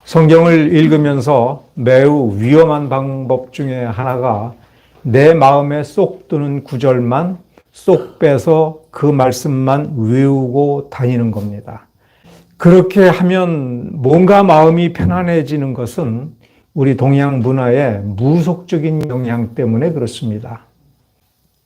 성경을 읽으면서 매우 위험한 방법 중에 하나가 내 마음에 쏙 드는 구절만 쏙 빼서 그 말씀만 외우고 다니는 겁니다. 그렇게 하면 뭔가 마음이 편안해지는 것은 우리 동양 문화의 무속적인 영향 때문에 그렇습니다.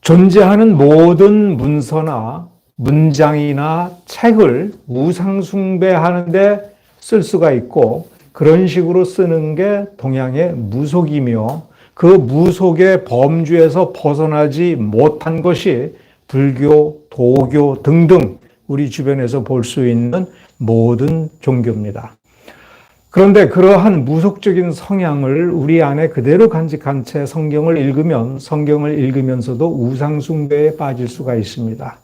존재하는 모든 문서나 문장이나 책을 우상숭배하는데 쓸 수가 있고 그런 식으로 쓰는 게 동양의 무속이며 그 무속의 범주에서 벗어나지 못한 것이 불교, 도교 등등 우리 주변에서 볼 수 있는 모든 종교입니다. 그런데 그러한 무속적인 성향을 우리 안에 그대로 간직한 채 성경을 읽으면 성경을 읽으면서도 우상숭배에 빠질 수가 있습니다.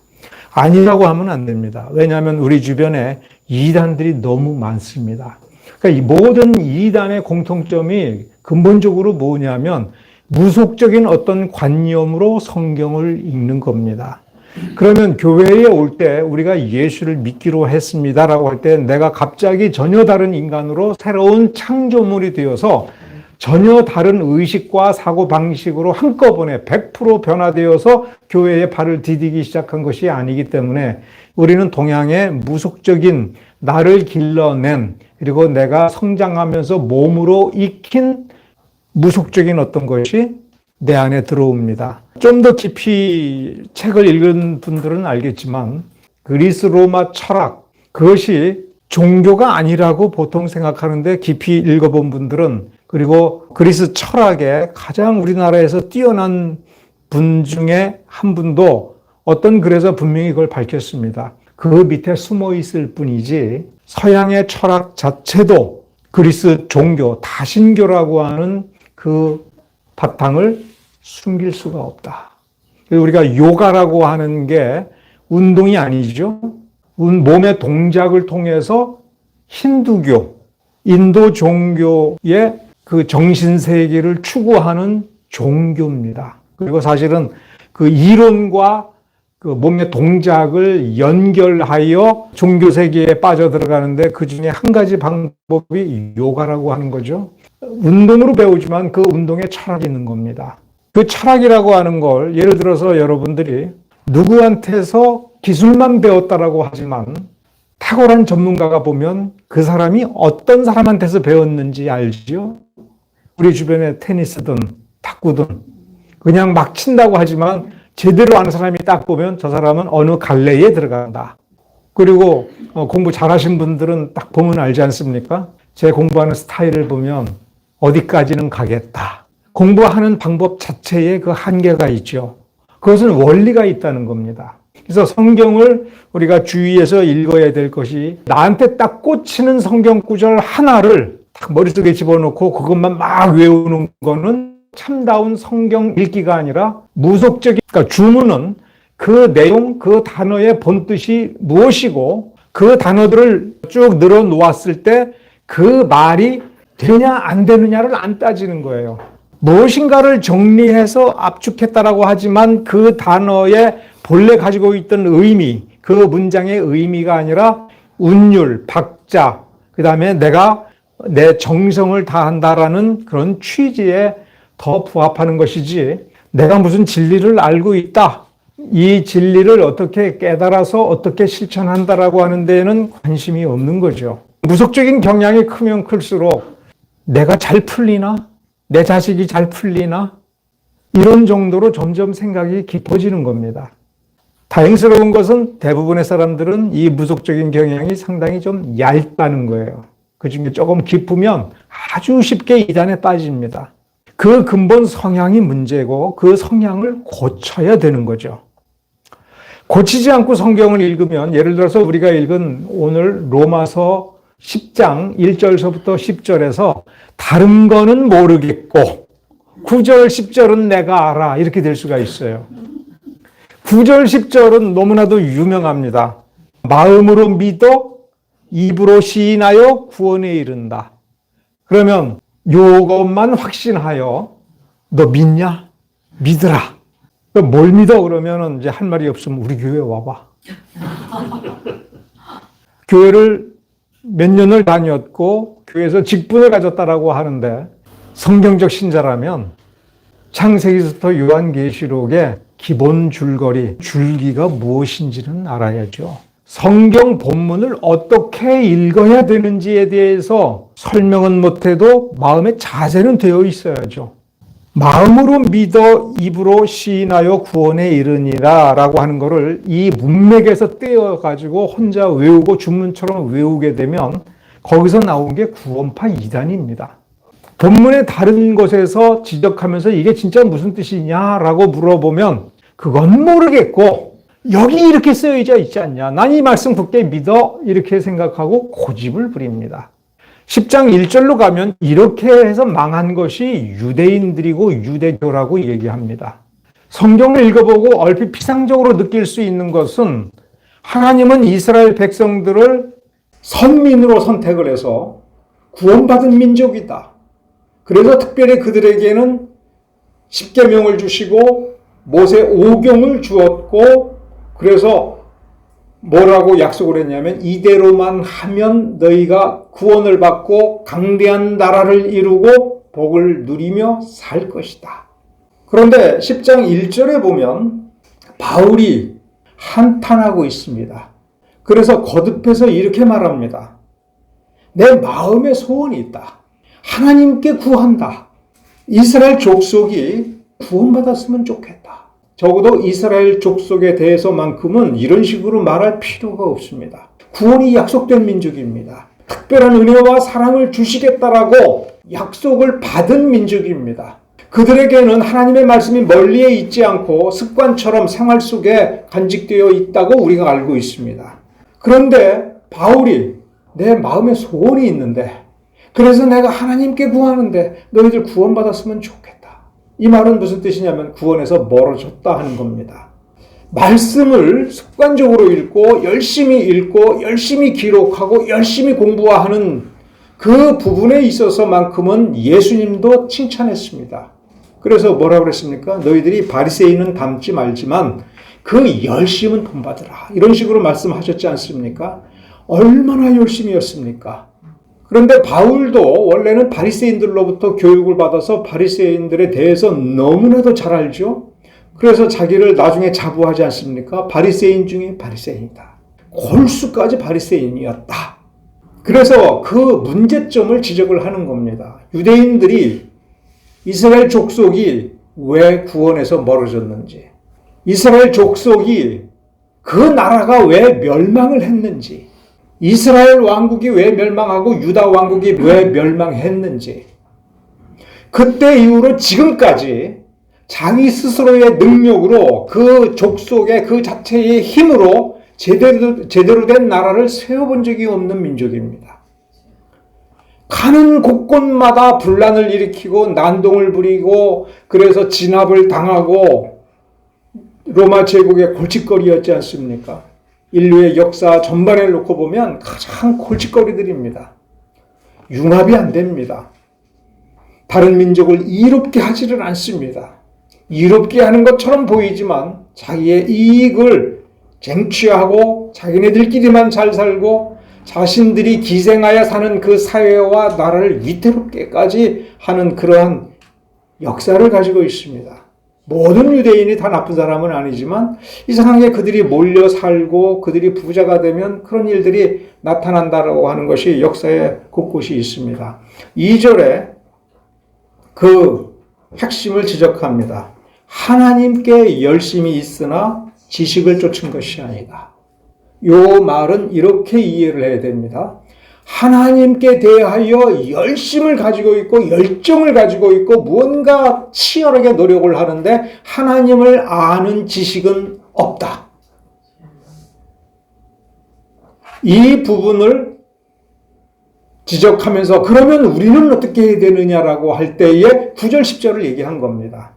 아니라고 하면 안 됩니다. 왜냐하면 우리 주변에 이단들이 너무 많습니다. 그러니까 이 모든 이단의 공통점이 근본적으로 뭐냐면 무속적인 어떤 관념으로 성경을 읽는 겁니다. 그러면 교회에 올 때 우리가 예수를 믿기로 했습니다라고 할 때 내가 갑자기 전혀 다른 인간으로 새로운 창조물이 되어서 전혀 다른 의식과 사고방식으로 한꺼번에 100% 변화되어서 교회에 발을 디디기 시작한 것이 아니기 때문에 우리는 동양의 무속적인 나를 길러낸 그리고 내가 성장하면서 몸으로 익힌 무속적인 어떤 것이 내 안에 들어옵니다. 좀 더 깊이 책을 읽은 분들은 알겠지만 그리스 로마 철학 그것이 종교가 아니라고 보통 생각하는데 깊이 읽어본 분들은 그리고 그리스 철학에 가장 우리나라에서 뛰어난 분 중에 한 분도 어떤 글에서 분명히 그걸 밝혔습니다. 그 밑에 숨어 있을 뿐이지 서양의 철학 자체도 그리스 종교, 다신교라고 하는 그 바탕을 숨길 수가 없다. 우리가 요가라고 하는 게 운동이 아니죠. 몸의 동작을 통해서 힌두교, 인도 종교의 그 정신세계를 추구하는 종교입니다. 그리고 사실은 그 이론과 그 몸의 동작을 연결하여 종교세계에 빠져들어가는데 그 중에 한 가지 방법이 요가라고 하는 거죠. 운동으로 배우지만 그 운동에 철학이 있는 겁니다. 그 철학이라고 하는 걸 예를 들어서 여러분들이 누구한테서 기술만 배웠다라고 하지만 탁월한 전문가가 보면 그 사람이 어떤 사람한테서 배웠는지 알죠? 우리 주변에 테니스든 탁구든 그냥 막 친다고 하지만 제대로 아는 사람이 딱 보면 저 사람은 어느 갈래에 들어간다. 그리고 공부 잘하신 분들은 딱 보면 알지 않습니까? 제 공부하는 스타일을 보면 어디까지는 가겠다. 공부하는 방법 자체에 그 한계가 있죠. 그것은 원리가 있다는 겁니다. 그래서 성경을 우리가 주의해서 읽어야 될 것이 나한테 딱 꽂히는 성경 구절 하나를 딱 머릿속에 집어넣고 그것만 막 외우는 거는 참다운 성경 읽기가 아니라 무속적인, 그러니까 주문은 그 내용, 그 단어의 본뜻이 무엇이고 그 단어들을 쭉 늘어 놓았을 때 그 말이 되냐 안 되느냐를 안 따지는 거예요. 무엇인가를 정리해서 압축했다라고 하지만 그 단어의 본래 가지고 있던 의미, 그 문장의 의미가 아니라 운율, 박자, 그 다음에 내가 내 정성을 다한다라는 그런 취지에 더 부합하는 것이지 내가 무슨 진리를 알고 있다. 이 진리를 어떻게 깨달아서 어떻게 실천한다라고 하는 데에는 관심이 없는 거죠. 무속적인 경향이 크면 클수록 내가 잘 풀리나? 내 자식이 잘 풀리나? 이런 정도로 점점 생각이 깊어지는 겁니다. 다행스러운 것은 대부분의 사람들은 이 무속적인 경향이 상당히 좀 얇다는 거예요. 그 중에 조금 깊으면 아주 쉽게 이단에 빠집니다. 그 근본 성향이 문제고 그 성향을 고쳐야 되는 거죠. 고치지 않고 성경을 읽으면 예를 들어서 우리가 읽은 오늘 로마서 10장 1절서부터 10절에서 다른 거는 모르겠고 9절 10절은 내가 알아 이렇게 될 수가 있어요. 9절 10절은 너무나도 유명합니다. 마음으로 믿어 입으로 시인하여 구원에 이른다. 그러면 요것만 확신하여 너 믿냐? 믿으라. 뭘 믿어? 그러면 이제 할 말이 없으면 우리 교회 와봐. 교회를 몇 년을 다녔고 교회에서 직분을 가졌다라고 하는데 성경적 신자라면 창세기부터 요한계시록의 기본 줄거리, 줄기가 무엇인지는 알아야죠. 성경 본문을 어떻게 읽어야 되는지에 대해서 설명은 못해도 마음의 자세는 되어 있어야죠. 마음으로 믿어 입으로 시인하여 구원에 이르니라 라고 하는 것을 이 문맥에서 떼어가지고 혼자 외우고 주문처럼 외우게 되면 거기서 나온 게 구원파 이단입니다. 본문의 다른 곳에서 지적하면서 이게 진짜 무슨 뜻이냐라고 물어보면 그건 모르겠고 여기 이렇게 쓰여져 있지 않냐. 난 이 말씀 굳게 믿어 이렇게 생각하고 고집을 부립니다. 10장 1절로 가면 이렇게 해서 망한 것이 유대인들이고 유대교라고 얘기합니다. 성경을 읽어보고 얼핏 피상적으로 느낄 수 있는 것은 하나님은 이스라엘 백성들을 선민으로 선택을 해서 구원받은 민족이다. 그래서 특별히 그들에게는 십계명을 주시고 모세 오경을 주었고 그래서 뭐라고 약속을 했냐면 이대로만 하면 너희가 구원을 받고 강대한 나라를 이루고 복을 누리며 살 것이다. 그런데 10장 1절에 보면 바울이 한탄하고 있습니다. 그래서 거듭해서 이렇게 말합니다. 내 마음에 소원이 있다. 하나님께 구한다. 이스라엘 족속이 구원받았으면 좋겠다. 적어도 이스라엘 족속에 대해서만큼은 이런 식으로 말할 필요가 없습니다. 구원이 약속된 민족입니다. 특별한 은혜와 사랑을 주시겠다라고 약속을 받은 민족입니다. 그들에게는 하나님의 말씀이 멀리에 있지 않고 습관처럼 생활 속에 간직되어 있다고 우리가 알고 있습니다. 그런데 바울이 내 마음에 소원이 있는데 그래서 내가 하나님께 구하는데 너희들 구원받았으면 좋겠다. 이 말은 무슨 뜻이냐면 구원에서 멀어졌다 하는 겁니다. 말씀을 습관적으로 읽고 열심히 기록하고 열심히 공부하는 그 부분에 있어서만큼은 예수님도 칭찬했습니다. 그래서 뭐라고 그랬습니까? 너희들이 바리새인은 닮지 말지만 그 열심은 본받으라. 이런 식으로 말씀하셨지 않습니까? 얼마나 열심이었습니까? 그런데 바울도 원래는 바리새인들로부터 교육을 받아서 바리새인들에 대해서 너무나도 잘 알죠. 그래서 자기를 나중에 자부하지 않습니까? 바리새인 중에 바리새인이다. 골수까지 바리새인이었다. 그래서 그 문제점을 지적을 하는 겁니다. 유대인들이 이스라엘 족속이 왜 구원에서 멀어졌는지, 이스라엘 족속이 그 나라가 왜 멸망을 했는지, 이스라엘 왕국이 왜 멸망하고 유다 왕국이 왜 멸망했는지, 그때 이후로 지금까지 자기 스스로의 능력으로 그 족속의 그 자체의 힘으로 제대로 된 나라를 세워본 적이 없는 민족입니다. 가는 곳곳마다 분란을 일으키고 난동을 부리고 그래서 진압을 당하고 로마 제국의 골칫거리였지 않습니까? 인류의 역사 전반을 놓고 보면 가장 골칫거리들입니다. 융합이 안 됩니다. 다른 민족을 이롭게 하지를 않습니다. 이롭게 하는 것처럼 보이지만 자기의 이익을 쟁취하고 자기네들끼리만 잘 살고 자신들이 기생하여 사는 그 사회와 나라를 위태롭게까지 하는 그러한 역사를 가지고 있습니다. 모든 유대인이 다 나쁜 사람은 아니지만 이상하게 그들이 몰려 살고 그들이 부자가 되면 그런 일들이 나타난다라고 하는 것이 역사에 곳곳이 있습니다. 2절에 그 핵심을 지적합니다. 하나님께 열심히 있으나 지식을 쫓은 것이 아니다. 이 말은 이렇게 이해를 해야 됩니다. 하나님께 대하여 열심을 가지고 있고 열정을 가지고 있고 무언가 치열하게 노력을 하는데 하나님을 아는 지식은 없다. 이 부분을 지적하면서 그러면 우리는 어떻게 해야 되느냐라고 할 때에 9절 10절을 얘기한 겁니다.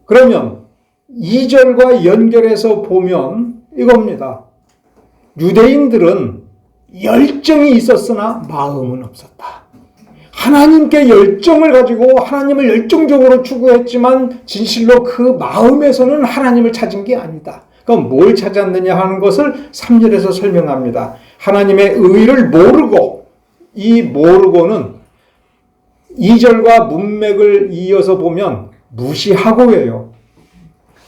그러면 2절과 연결해서 보면 이겁니다. 유대인들은 열정이 있었으나 마음은 없었다. 하나님께 열정을 가지고 하나님을 열정적으로 추구했지만 진실로 그 마음에서는 하나님을 찾은 게 아니다. 그럼 뭘 찾았느냐 하는 것을 3절에서 설명합니다. 하나님의 의를 모르고, 이 모르고는 2절과 문맥을 이어서 보면 무시하고예요.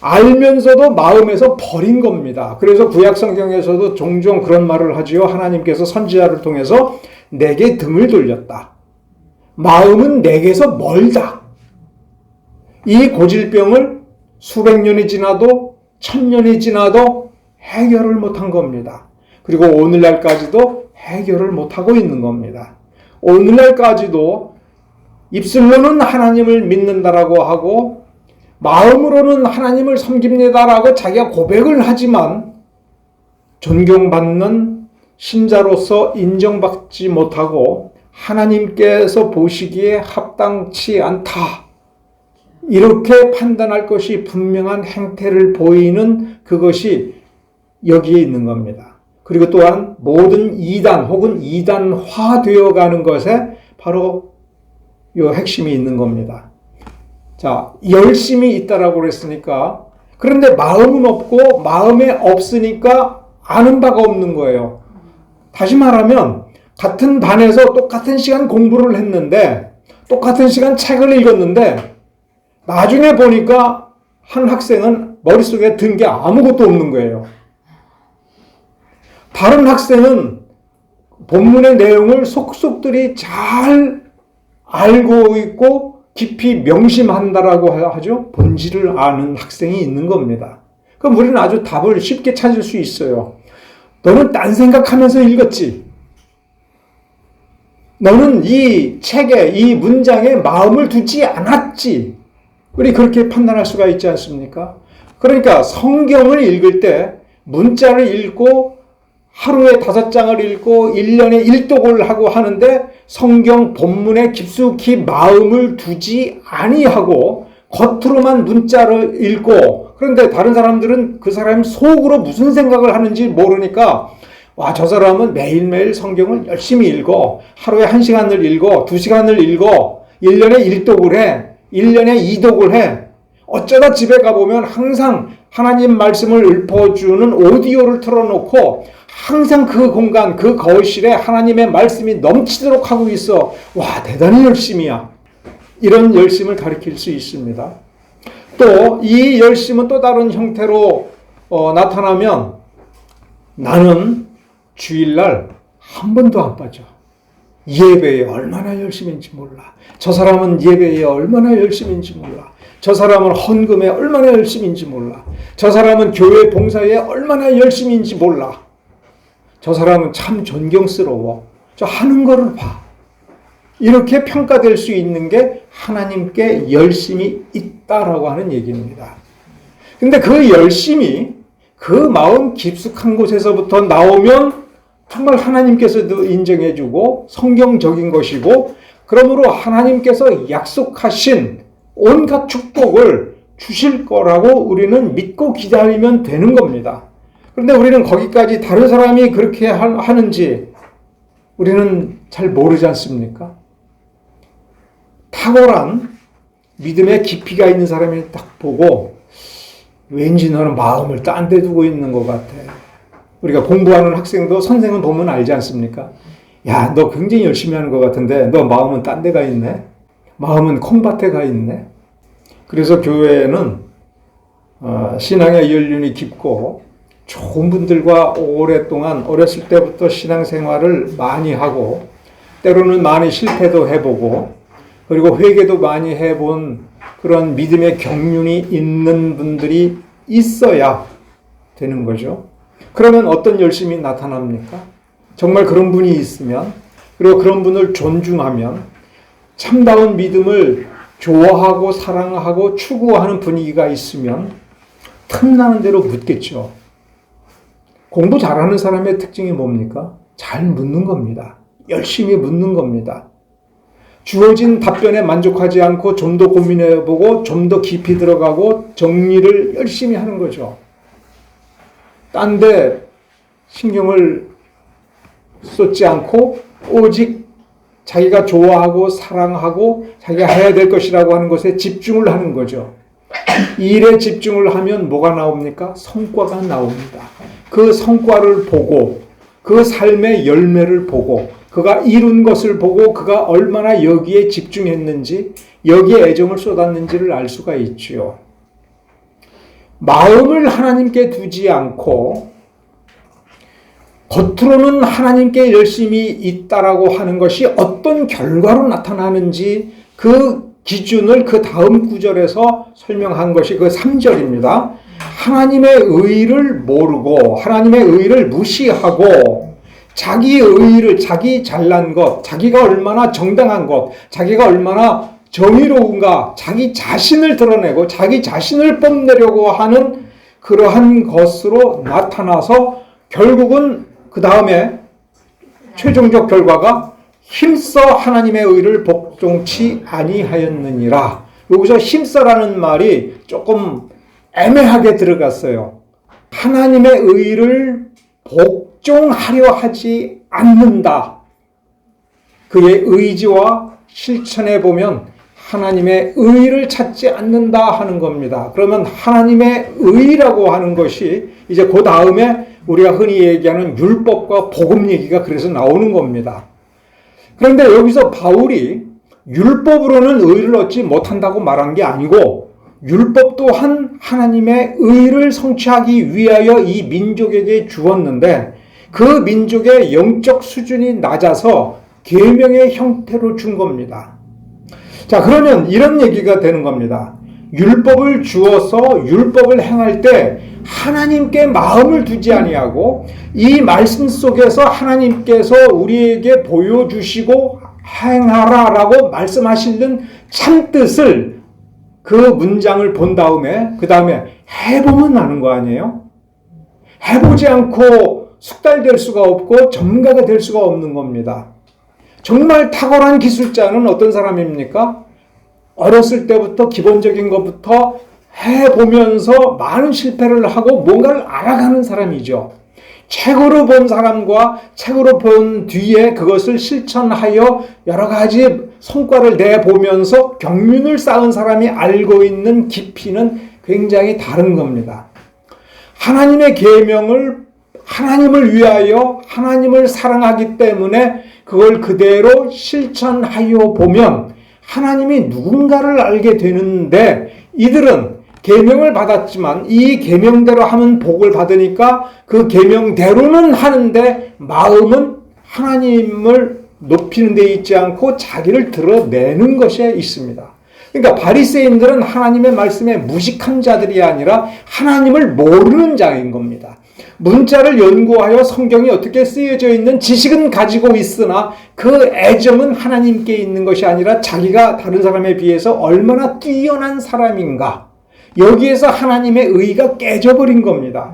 알면서도 마음에서 버린 겁니다. 그래서 구약 성경에서도 종종 그런 말을 하지요. 하나님께서 선지자를 통해서 내게 등을 돌렸다. 마음은 내게서 멀다. 이 고질병을 수백 년이 지나도 1000년이 지나도 해결을 못한 겁니다. 그리고 오늘날까지도 해결을 못하고 있는 겁니다. 오늘날까지도 입술로는 하나님을 믿는다라고 하고 마음으로는 하나님을 섬깁니다라고 자기가 고백을 하지만 존경받는 신자로서 인정받지 못하고 하나님께서 보시기에 합당치 않다. 이렇게 판단할 것이 분명한 행태를 보이는 그것이 여기에 있는 겁니다. 그리고 또한 모든 이단 혹은 이단화되어 가는 것에 바로 이 핵심이 있는 겁니다. 자, 열심이 있다라고 그랬으니까, 그런데 마음은 없고 마음에 없으니까 아는 바가 없는 거예요. 다시 말하면 같은 반에서 똑같은 시간 공부를 했는데 똑같은 시간 책을 읽었는데 나중에 보니까 한 학생은 머릿속에 든 게 아무것도 없는 거예요. 다른 학생은 본문의 내용을 속속들이 잘 알고 있고 깊이 명심한다라고 하죠. 본질을 아는 학생이 있는 겁니다. 그럼 우리는 아주 답을 쉽게 찾을 수 있어요. 너는 딴 생각하면서 읽었지. 너는 이 책에, 이 문장에 마음을 두지 않았지. 우리 그렇게 판단할 수가 있지 않습니까? 그러니까 성경을 읽을 때 문자를 읽고 하루에 5장을 읽고 1년에 1독을 하고 하는데 성경 본문에 깊숙이 마음을 두지 아니하고 겉으로만 문자를 읽고, 그런데 다른 사람들은 그 사람 속으로 무슨 생각을 하는지 모르니까 와, 저 사람은 매일매일 성경을 열심히 읽어. 하루에 1시간을 읽어. 2시간을 읽어. 1년에 1독을 해. 1년에 2독을 해. 어쩌다 집에 가보면 항상 하나님 말씀을 읊어주는 오디오를 틀어놓고 항상 그 공간, 그 거실에 하나님의 말씀이 넘치도록 하고 있어. 와, 대단히 열심이야. 이런 열심을 가리킬 수 있습니다. 또 이 열심은 또 다른 형태로 나타나면 나는 주일날 한 번도 안 빠져. 예배에 얼마나 열심인지 몰라. 저 사람은 예배에 얼마나 열심인지 몰라. 저 사람은 헌금에 얼마나 열심인지 몰라. 저 사람은 교회 봉사에 얼마나 열심인지 몰라. 저 사람은 참 존경스러워. 저 하는 거를 봐. 이렇게 평가될 수 있는 게 하나님께 열심이 있다라고 하는 얘기입니다. 근데 그 열심이 그 마음 깊숙한 곳에서부터 나오면 정말 하나님께서도 인정해주고 성경적인 것이고, 그러므로 하나님께서 약속하신 온갖 축복을 주실 거라고 우리는 믿고 기다리면 되는 겁니다. 그런데 우리는 거기까지 다른 사람이 그렇게 하는지 우리는 잘 모르지 않습니까? 탁월한 믿음의 깊이가 있는 사람이 딱 보고 왠지 너는 마음을 딴 데 두고 있는 것 같아. 우리가 공부하는 학생도 선생은 보면 알지 않습니까? 야, 너 굉장히 열심히 하는 것 같은데 너 마음은 딴 데가 있네. 마음은 콩밭에 가 있네. 그래서 교회에는 신앙의 연륜이 깊고 좋은 분들과 오랫동안 어렸을 때부터 신앙생활을 많이 하고 때로는 많이 실패도 해보고 그리고 회개도 많이 해본 그런 믿음의 경륜이 있는 분들이 있어야 되는 거죠. 그러면 어떤 열심이 나타납니까? 정말 그런 분이 있으면, 그리고 그런 분을 존중하면, 참다운 믿음을 좋아하고 사랑하고 추구하는 분위기가 있으면 틈나는 대로 묻겠죠. 공부 잘하는 사람의 특징이 뭡니까? 잘 묻는 겁니다. 열심히 묻는 겁니다. 주어진 답변에 만족하지 않고 좀 더 고민해보고 좀 더 깊이 들어가고 정리를 열심히 하는 거죠. 딴 데 신경을 쏟지 않고 오직 자기가 좋아하고 사랑하고 자기가 해야 될 것이라고 하는 것에 집중을 하는 거죠. 일에 집중을 하면 뭐가 나옵니까? 성과가 나옵니다. 그 성과를 보고 그 삶의 열매를 보고 그가 이룬 것을 보고 그가 얼마나 여기에 집중했는지 여기에 애정을 쏟았는지를 알 수가 있지요. 마음을 하나님께 두지 않고 겉으로는 하나님께 열심히 있다라고 하는 것이 어떤 결과로 나타나는지 그 기준을 그 다음 구절에서 설명한 것이 그 3절입니다. 하나님의 의를 모르고 하나님의 의를 무시하고 자기 의를, 자기 잘난 것, 자기가 얼마나 정당한 것, 자기가 얼마나 정의로운가, 자기 자신을 드러내고 자기 자신을 뽐내려고 하는 그러한 것으로 나타나서 결국은 그 다음에 최종적 결과가 힘써 하나님의 의를 복종치 아니하였느니라. 여기서 힘써라는 말이 조금 애매하게 들어갔어요. 하나님의 의를 복종하려 하지 않는다. 그의 의지와 실천해 보면 하나님의 의를 찾지 않는다 하는 겁니다. 그러면 하나님의 의라고 하는 것이 이제 그 다음에 우리가 흔히 얘기하는 율법과 복음 얘기가 그래서 나오는 겁니다. 그런데 여기서 바울이 율법으로는 의를 얻지 못한다고 말한 게 아니고 율법 또한 하나님의 의를 성취하기 위하여 이 민족에게 주었는데 그 민족의 영적 수준이 낮아서 계명의 형태로 준 겁니다. 자, 그러면 이런 얘기가 되는 겁니다. 율법을 주어서 율법을 행할 때 하나님께 마음을 두지 아니하고 이 말씀 속에서 하나님께서 우리에게 보여주시고 행하라라고 말씀하시는 참뜻을 그 문장을 본 다음에 그 다음에 해보면 아는 거 아니에요? 해보지 않고 숙달될 수가 없고 전문가가 될 수가 없는 겁니다. 정말 탁월한 기술자는 어떤 사람입니까? 어렸을 때부터 기본적인 것부터 해보면서 많은 실패를 하고 뭔가를 알아가는 사람이죠. 책으로 본 사람과 책으로 본 뒤에 그것을 실천하여 여러 가지 성과를 내보면서 경륜을 쌓은 사람이 알고 있는 깊이는 굉장히 다른 겁니다. 하나님의 계명을 하나님을 위하여 하나님을 사랑하기 때문에 그걸 그대로 실천하여 보면 하나님이 누군가를 알게 되는데 이들은 계명을 받았지만 이 계명대로 하면 복을 받으니까 그 계명대로는 하는데 마음은 하나님을 높이는 데 있지 않고 자기를 드러내는 것에 있습니다. 그러니까 바리새인들은 하나님의 말씀에 무식한 자들이 아니라 하나님을 모르는 자인 겁니다. 문자를 연구하여 성경이 어떻게 쓰여져 있는 지식은 가지고 있으나 그 애정은 하나님께 있는 것이 아니라 자기가 다른 사람에 비해서 얼마나 뛰어난 사람인가. 여기에서 하나님의 의가 깨져버린 겁니다.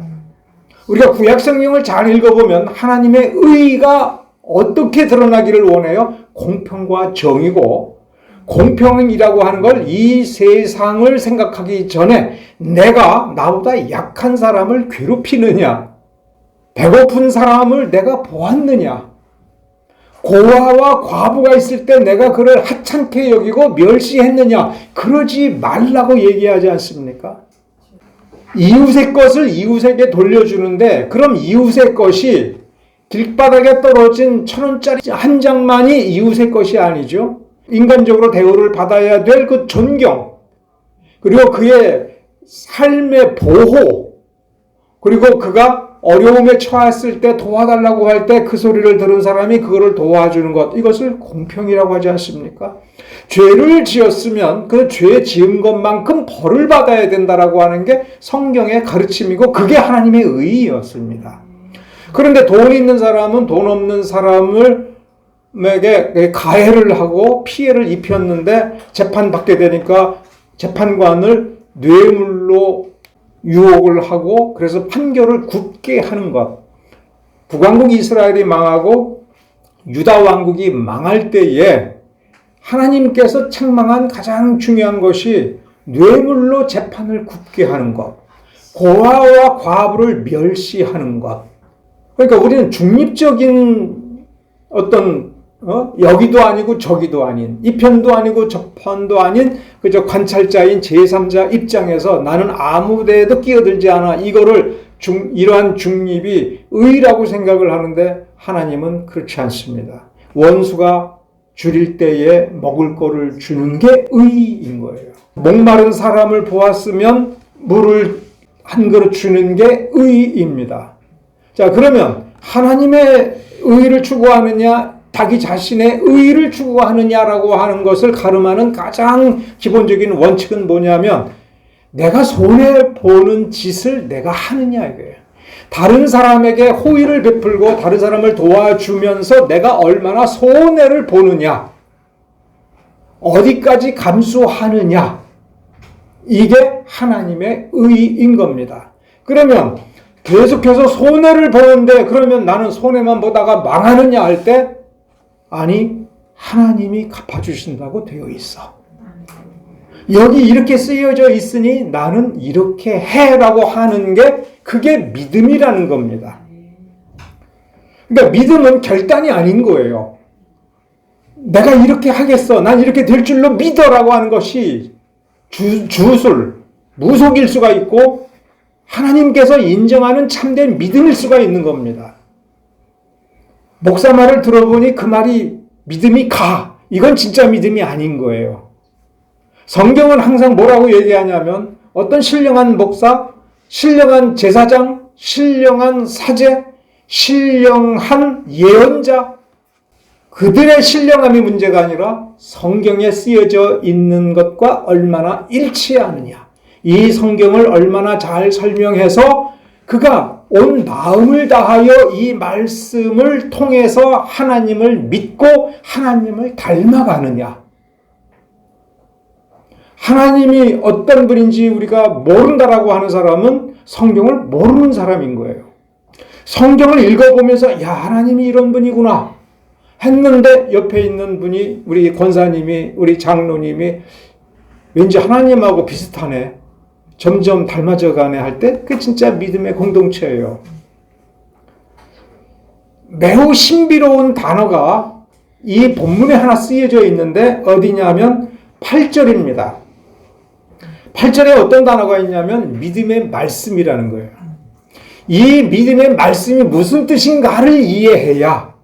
우리가 구약 성경을 잘 읽어보면 하나님의 의가 어떻게 드러나기를 원해요? 공평과 정의고 공평이라고 하는 걸 이 세상을 생각하기 전에 내가 나보다 약한 사람을 괴롭히느냐, 배고픈 사람을 내가 보았느냐, 고아와 과부가 있을 때 내가 그를 하찮게 여기고 멸시했느냐, 그러지 말라고 얘기하지 않습니까? 이웃의 것을 이웃에게 돌려주는데 그럼 이웃의 것이 길바닥에 떨어진 1,000원짜리 한 장만이 이웃의 것이 아니죠. 인간적으로 대우를 받아야 될 그 존경, 그리고 그의 삶의 보호, 그리고 그가 어려움에 처했을 때 도와달라고 할 때 그 소리를 들은 사람이 그거를 도와주는 것, 이것을 공평이라고 하지 않습니까? 죄를 지었으면 그 죄 지은 것만큼 벌을 받아야 된다라고 하는 게 성경의 가르침이고 그게 하나님의 의였습니다. 그런데 돈 있는 사람은 돈 없는 사람에게 가해를 하고 피해를 입혔는데 재판받게 되니까 재판관을 뇌물로 유혹을 하고 그래서 판결을 굳게 하는 것. 북왕국 이스라엘이 망하고 유다 왕국이 망할 때에 하나님께서 책망한 가장 중요한 것이 뇌물로 재판을 굳게 하는 것. 고아와 과부를 멸시하는 것. 그러니까 우리는 중립적인 어떤 여기도 아니고 저기도 아닌, 이 편도 아니고 저 편도 아닌 그저 관찰자인 제3자 입장에서 나는 아무 데에도 끼어들지 않아, 이거를 이러한 중립이 의라고 생각을 하는데 하나님은 그렇지 않습니다. 원수가 줄일 때에 먹을 거를 주는 게 의인 거예요. 목마른 사람을 보았으면 물을 한 그릇 주는 게 의입니다. 자, 그러면 하나님의 의를 추구하느냐, 자기 자신의 의를 추구하느냐라고 하는 것을 가름하는 가장 기본적인 원칙은 뭐냐면 내가 손해보는 짓을 내가 하느냐 이거예요. 다른 사람에게 호의를 베풀고 다른 사람을 도와주면서 내가 얼마나 손해를 보느냐, 어디까지 감수하느냐, 이게 하나님의 의인 겁니다. 그러면 계속해서 손해를 보는데 그러면 나는 손해만 보다가 망하느냐 할 때 아니, 하나님이 갚아주신다고 되어 있어. 여기 이렇게 쓰여져 있으니 나는 이렇게 해라고 하는 게 그게 믿음이라는 겁니다. 그러니까 믿음은 결단이 아닌 거예요. 내가 이렇게 하겠어, 난 이렇게 될 줄로 믿어라고 하는 것이 주술, 무속일 수가 있고 하나님께서 인정하는 참된 믿음일 수가 있는 겁니다. 목사 말을 들어보니 그 말이 믿음이 가. 이건 진짜 믿음이 아닌 거예요. 성경은 항상 뭐라고 얘기하냐면 어떤 신령한 목사, 신령한 제사장, 신령한 사제, 신령한 예언자, 그들의 신령함이 문제가 아니라 성경에 쓰여져 있는 것과 얼마나 일치하느냐. 이 성경을 얼마나 잘 설명해서 그가 온 마음을 다하여 이 말씀을 통해서 하나님을 믿고 하나님을 닮아가느냐. 하나님이 어떤 분인지 우리가 모른다라고 하는 사람은 성경을 모르는 사람인 거예요. 성경을 읽어보면서 야, 하나님이 이런 분이구나 했는데 옆에 있는 분이 우리 권사님이, 우리 장로님이 왠지 하나님하고 비슷하네, 점점 닮아져 가네 할 때 그게 진짜 믿음의 공동체예요. 매우 신비로운 단어가 이 본문에 하나 쓰여져 있는데 어디냐면 8절입니다. 8절에 어떤 단어가 있냐면 믿음의 말씀이라는 거예요. 이 믿음의 말씀이 무슨 뜻인가를 이해해야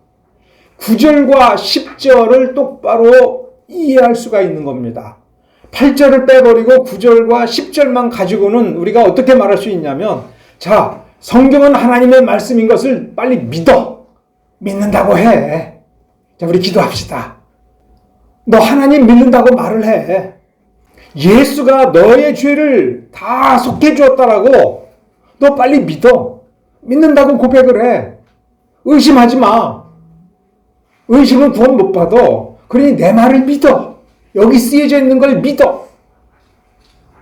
9절과 10절을 똑바로 이해할 수가 있는 겁니다. 8절을 빼버리고 9절과 10절만 가지고는 우리가 어떻게 말할 수 있냐면, 자, 성경은 하나님의 말씀인 것을 빨리 믿어. 믿는다고 해. 자, 우리 기도합시다. 너 하나님 믿는다고 말을 해. 예수가 너의 죄를 다 속해 주었다라고 너 빨리 믿어. 믿는다고 고백을 해. 의심하지 마. 의심은 구원 못 받아. 그러니 내 말을 믿어. 여기 쓰여져 있는 걸 믿어.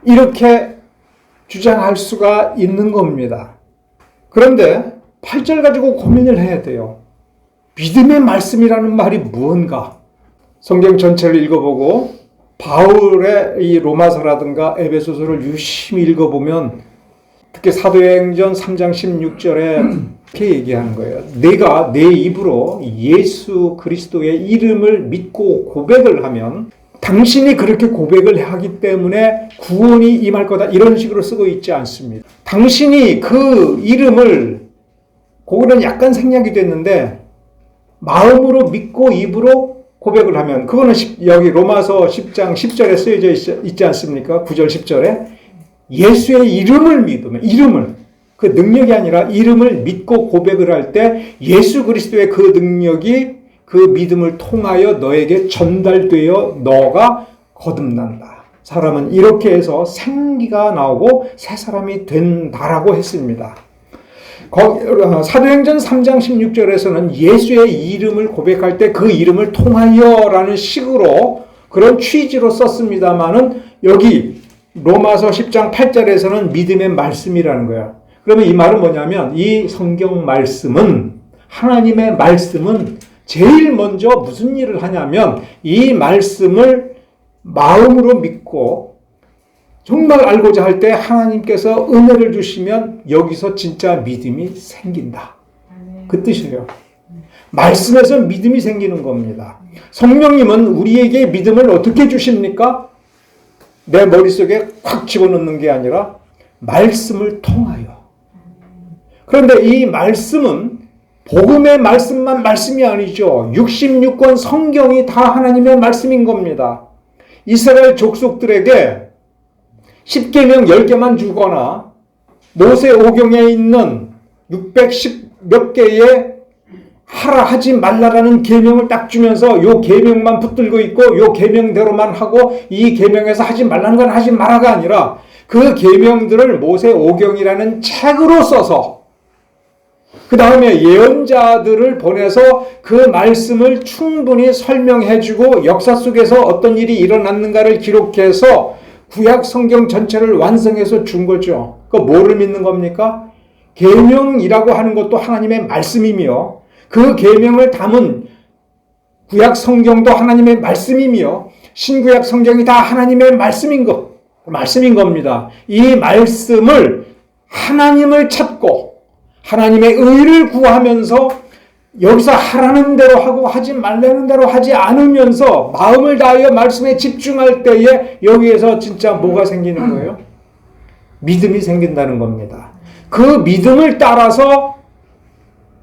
이렇게 주장할 수가 있는 겁니다. 그런데 8절 가지고 고민을 해야 돼요. 믿음의 말씀이라는 말이 무언가? 성경 전체를 읽어보고 바울의 이 로마서라든가 에베소서를 유심히 읽어보면 특히 사도행전 3장 16절에 이렇게 얘기하는 거예요. 내가 내 입으로 예수 그리스도의 이름을 믿고 고백을 하면 당신이 그렇게 고백을 하기 때문에 구원이 임할 거다, 이런 식으로 쓰고 있지 않습니다. 당신이 그 이름을, 그거는 약간 생략이 됐는데 마음으로 믿고 입으로 고백을 하면, 그거는 여기 로마서 10장 10절에 쓰여져 있지 않습니까? 9절 10절에 예수의 이름을 믿으면, 이름을, 그 능력이 아니라 이름을 믿고 고백을 할 때 예수 그리스도의 그 능력이 그 믿음을 통하여 너에게 전달되어 너가 거듭난다. 사람은 이렇게 해서 생기가 나오고 새 사람이 된다라고 했습니다. 사도행전 3장 16절에서는 예수의 이름을 고백할 때 그 이름을 통하여라는 식으로 그런 취지로 썼습니다만은 여기 로마서 10장 8절에서는 믿음의 말씀이라는 거야. 그러면 이 말은 뭐냐면 이 성경 말씀은, 하나님의 말씀은 제일 먼저 무슨 일을 하냐면 이 말씀을 마음으로 믿고 정말 알고자 할 때 하나님께서 은혜를 주시면 여기서 진짜 믿음이 생긴다. 그 뜻이에요. 말씀에서 믿음이 생기는 겁니다. 성령님은 우리에게 믿음을 어떻게 주십니까? 내 머릿속에 콱 집어넣는 게 아니라 말씀을 통하여. 그런데 이 말씀은 복음의 말씀만 말씀이 아니죠. 66권 성경이 다 하나님의 말씀인 겁니다. 이스라엘 족속들에게 10계명 10개만 주거나 모세 오경에 있는 610 몇 개의 하라 하지 말라라는 계명을 딱 주면서 요 계명만 붙들고 있고 요 계명대로만 하고 이 계명에서 하지 말라는 건 하지 마라가 아니라 그 계명들을 모세 오경이라는 책으로 써서 그 다음에 예언자들을 보내서 그 말씀을 충분히 설명해주고 역사 속에서 어떤 일이 일어났는가를 기록해서 구약 성경 전체를 완성해서 준 거죠. 그 뭐를 믿는 겁니까? 계명이라고 하는 것도 하나님의 말씀이며 그 계명을 담은 구약 성경도 하나님의 말씀이며 신구약 성경이 다 하나님의 말씀인 겁니다. 이 말씀을 하나님을 찾고 하나님의 의를 구하면서 여기서 하라는 대로 하고 하지 말라는 대로 하지 않으면서 마음을 다하여 말씀에 집중할 때에 여기에서 진짜 뭐가 생기는 거예요? 믿음이 생긴다는 겁니다. 그 믿음을 따라서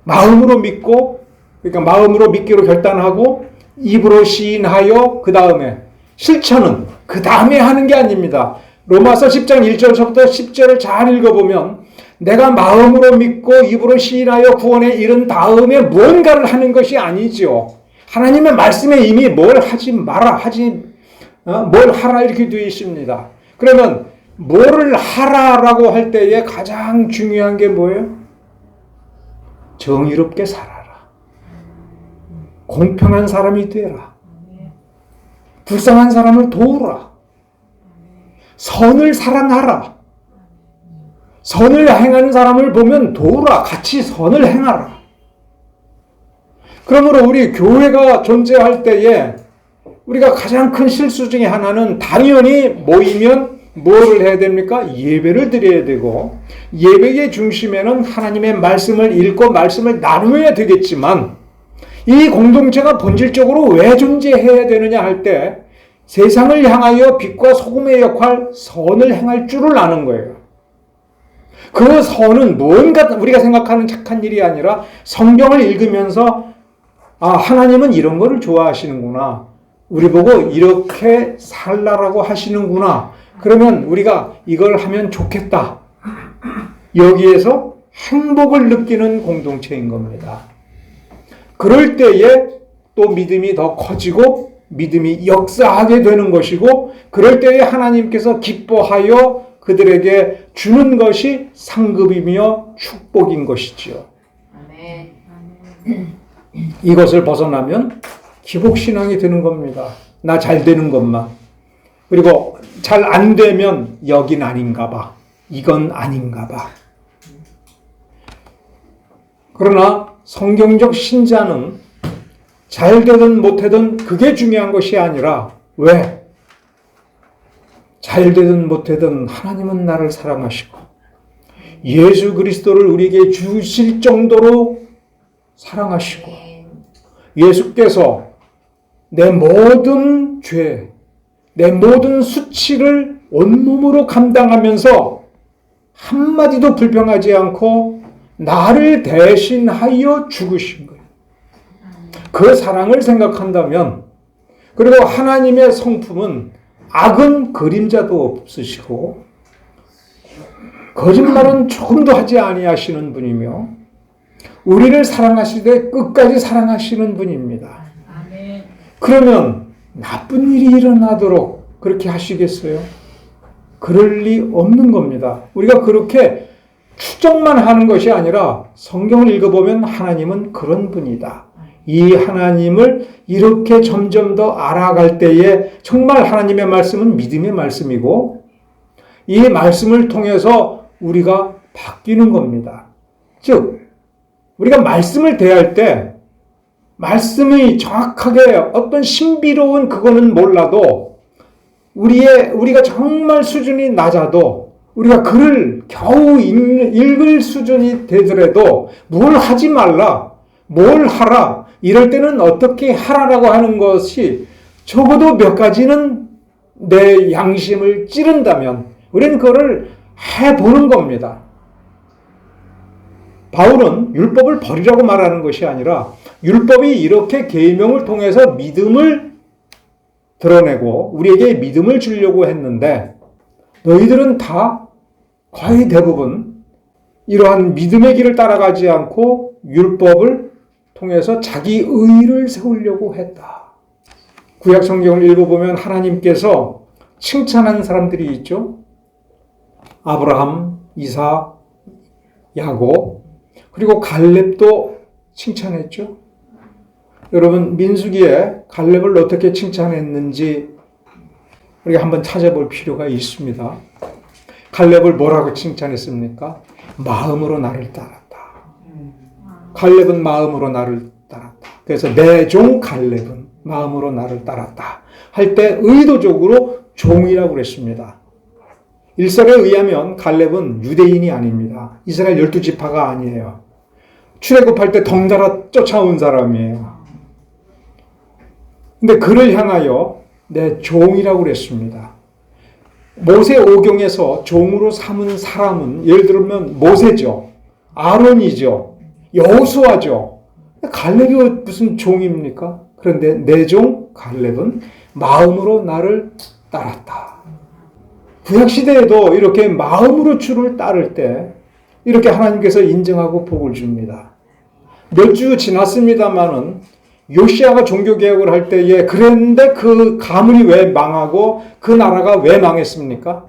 마음으로 믿고, 그러니까 마음으로 믿기로 결단하고 입으로 시인하여 그 다음에 실천은 그 다음에 하는 게 아닙니다. 로마서 10장 1절부터 10절을 잘 읽어보면 내가 마음으로 믿고 입으로 시인하여 구원에 이른 다음에 무언가를 하는 것이 아니죠. 하나님의 말씀에 이미 뭘 하지 마라, 뭘 하라 이렇게 되어 있습니다. 그러면 뭐를 하라라고 할 때에 가장 중요한 게 뭐예요? 정의롭게 살아라. 공평한 사람이 되라. 불쌍한 사람을 도우라. 선을 사랑하라. 선을 행하는 사람을 보면 도우라. 같이 선을 행하라. 그러므로 우리 교회가 존재할 때에 우리가 가장 큰 실수 중에 하나는 당연히 모이면 뭐를 해야 됩니까? 예배를 드려야 되고 예배의 중심에는 하나님의 말씀을 읽고 말씀을 나누어야 되겠지만 이 공동체가 본질적으로 왜 존재해야 되느냐 할 때 세상을 향하여 빛과 소금의 역할, 선을 행할 줄을 아는 거예요. 그 선은 뭔가 우리가 생각하는 착한 일이 아니라 성경을 읽으면서 하나님은 이런 거를 좋아하시는구나. 우리 보고 이렇게 살라라고 하시는구나. 그러면 우리가 이걸 하면 좋겠다. 여기에서 행복을 느끼는 공동체인 겁니다. 그럴 때에 또 믿음이 더 커지고 믿음이 역사하게 되는 것이고 그럴 때에 하나님께서 기뻐하여 그들에게 주는 것이 상급이며 축복인 것이지요. 이것을 벗어나면 기복신앙이 되는 겁니다. 나 잘 되는 것만. 그리고 잘 안 되면 여긴 아닌가 봐. 이건 아닌가 봐. 그러나 성경적 신자는 잘 되든 못되든 그게 중요한 것이 아니라 왜? 잘 되든 못되든 하나님은 나를 사랑하시고 예수 그리스도를 우리에게 주실 정도로 사랑하시고 예수께서 내 모든 죄, 내 모든 수치를 온몸으로 감당하면서 한마디도 불평하지 않고 나를 대신하여 죽으신 거예요. 그 사랑을 생각한다면 그리고 하나님의 성품은 악은 그림자도 없으시고 거짓말은 조금도 하지 아니하시는 분이며 우리를 사랑하시되 끝까지 사랑하시는 분입니다. 그러면 나쁜 일이 일어나도록 그렇게 하시겠어요? 그럴 리 없는 겁니다. 우리가 그렇게 추정만 하는 것이 아니라 성경을 읽어보면 하나님은 그런 분이다. 이 하나님을 이렇게 점점 더 알아갈 때에 정말 하나님의 말씀은 믿음의 말씀이고 이 말씀을 통해서 우리가 바뀌는 겁니다. 즉 우리가 말씀을 대할 때 말씀이 정확하게 어떤 신비로운 그거는 몰라도 우리가 정말 수준이 낮아도 우리가 글을 겨우 읽을 수준이 되더라도 뭘 하지 말라, 뭘 하라, 이럴 때는 어떻게 하라라고 하는 것이 적어도 몇 가지는 내 양심을 찌른다면 우리는 그거를 해보는 겁니다. 바울은 율법을 버리라고 말하는 것이 아니라 율법이 이렇게 계명을 통해서 믿음을 드러내고 우리에게 믿음을 주려고 했는데 너희들은 다 거의 대부분 이러한 믿음의 길을 따라가지 않고 율법을 통해서 자기 의의를 세우려고 했다. 구약 성경을 읽어보면 하나님께서 칭찬한 사람들이 있죠. 아브라함, 이삭, 야곱, 그리고 갈렙도 칭찬했죠. 여러분 민수기에 갈렙을 어떻게 칭찬했는지 우리가 한번 찾아볼 필요가 있습니다. 갈렙을 뭐라고 칭찬했습니까? 마음으로 나를 따랐다. 갈렙은 마음으로 나를 따랐다. 그래서 내 종 갈렙은 마음으로 나를 따랐다. 할 때 의도적으로 종이라고 그랬습니다. 일설에 의하면 갈렙은 유대인이 아닙니다. 이스라엘 12지파가 아니에요. 출애굽할 때 덩달아 쫓아온 사람이에요. 근데 그를 향하여 내 종이라고 그랬습니다. 모세 오경에서 종으로 삼은 사람은 예를 들면 모세죠. 아론이죠. 여호수아죠. 갈렙이 무슨 종입니까? 그런데 내 종 갈렙은 마음으로 나를 따랐다. 구약시대에도 이렇게 마음으로 주를 따를 때 이렇게 하나님께서 인정하고 복을 줍니다. 몇 주 지났습니다마는 요시아가 종교개혁을 할 때에 그랬는데 그 가문이 왜 망하고 그 나라가 왜 망했습니까?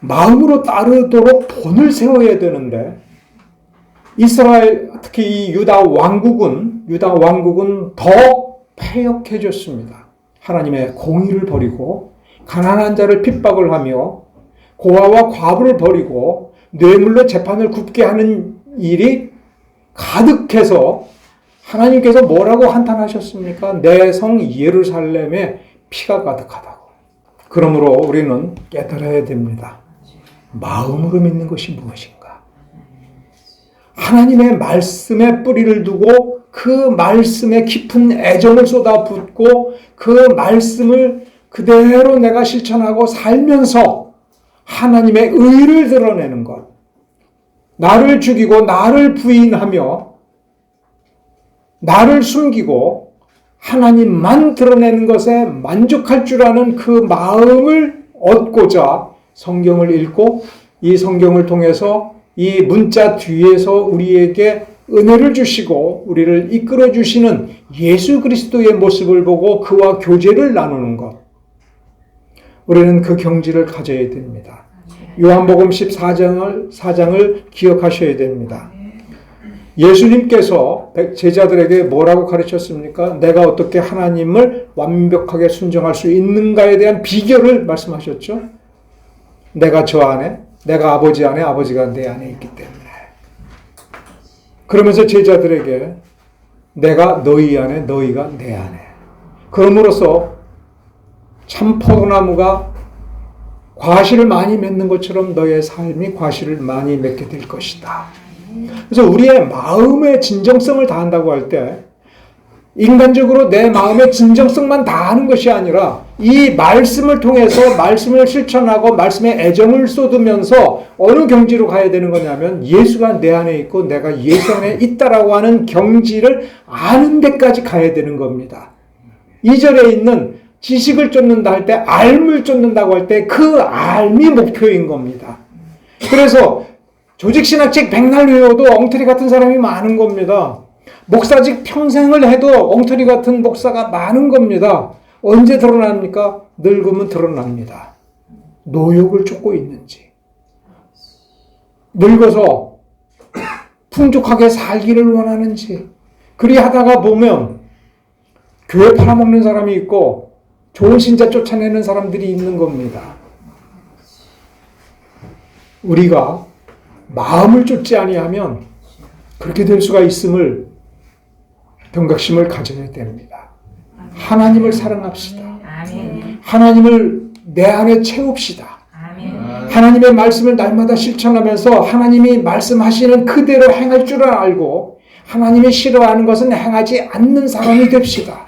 마음으로 따르도록 본을 세워야 되는데 이스라엘 특히 이 유다 왕국은 더 패역해졌습니다. 하나님의 공의를 버리고 가난한 자를 핍박을 하며 고아와 과부를 버리고 뇌물로 재판을 굽게 하는 일이 가득해서 하나님께서 뭐라고 한탄하셨습니까? 내 성 예루살렘에 피가 가득하다고. 그러므로 우리는 깨달아야 됩니다. 마음으로 믿는 것이 무엇인가? 하나님의 말씀에 뿌리를 두고 그 말씀에 깊은 애정을 쏟아붓고 그 말씀을 그대로 내가 실천하고 살면서 하나님의 의를 드러내는 것. 나를 죽이고 나를 부인하며 나를 숨기고 하나님만 드러내는 것에 만족할 줄 아는 그 마음을 얻고자 성경을 읽고 이 성경을 통해서 이 문자 뒤에서 우리에게 은혜를 주시고 우리를 이끌어 주시는 예수 그리스도의 모습을 보고 그와 교제를 나누는 것. 우리는 그 경지를 가져야 됩니다. 요한복음 14장을 기억하셔야 됩니다. 예수님께서 제자들에게 뭐라고 가르쳤습니까? 내가 어떻게 하나님을 완벽하게 순종할 수 있는가에 대한 비결을 말씀하셨죠. 내가 저 안에, 내가 아버지 안에, 아버지가 내 안에 있기 때문에. 그러면서 제자들에게 내가 너희 안에, 너희가 내 안에. 그럼으로써 참 포도나무가 과실을 많이 맺는 것처럼 너의 삶이 과실을 많이 맺게 될 것이다. 그래서 우리의 마음의 진정성을 다한다고 할 때 인간적으로 내 마음의 진정성만 다하는 것이 아니라 이 말씀을 통해서 말씀을 실천하고 말씀에 애정을 쏟으면서 어느 경지로 가야 되는 거냐면 예수가 내 안에 있고 내가 예수 안에 있다라고 하는 경지를 아는 데까지 가야 되는 겁니다. 2절에 있는 지식을 쫓는다 할 때 알을 쫓는다고 할 때 그 알이 목표인 겁니다. 그래서 조직신학책 백날 외워도 엉터리 같은 사람이 많은 겁니다. 목사직 평생을 해도 엉터리 같은 목사가 많은 겁니다. 언제 드러납니까? 늙으면 드러납니다. 노욕을 쫓고 있는지. 늙어서 풍족하게 살기를 원하는지. 그리하다가 보면 교회 팔아먹는 사람이 있고 좋은 신자 쫓아내는 사람들이 있는 겁니다. 우리가 마음을 쫓지 아니하면 그렇게 될 수가 있음을 경각심을 가져야 됩니다. 하나님을 사랑합시다. 하나님을 내 안에 채웁시다. 하나님의 말씀을 날마다 실천하면서 하나님이 말씀하시는 그대로 행할 줄 알고 하나님이 싫어하는 것은 행하지 않는 사람이 됩시다.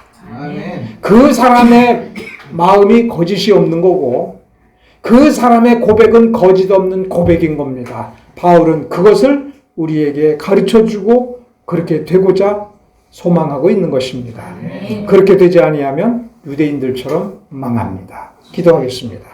그 사람의 마음이 거짓이 없는 거고 그 사람의 고백은 거짓 없는 고백인 겁니다. 바울은 그것을 우리에게 가르쳐주고 그렇게 되고자 소망하고 있는 것입니다. 그렇게 되지 아니하면 유대인들처럼 망합니다. 기도하겠습니다.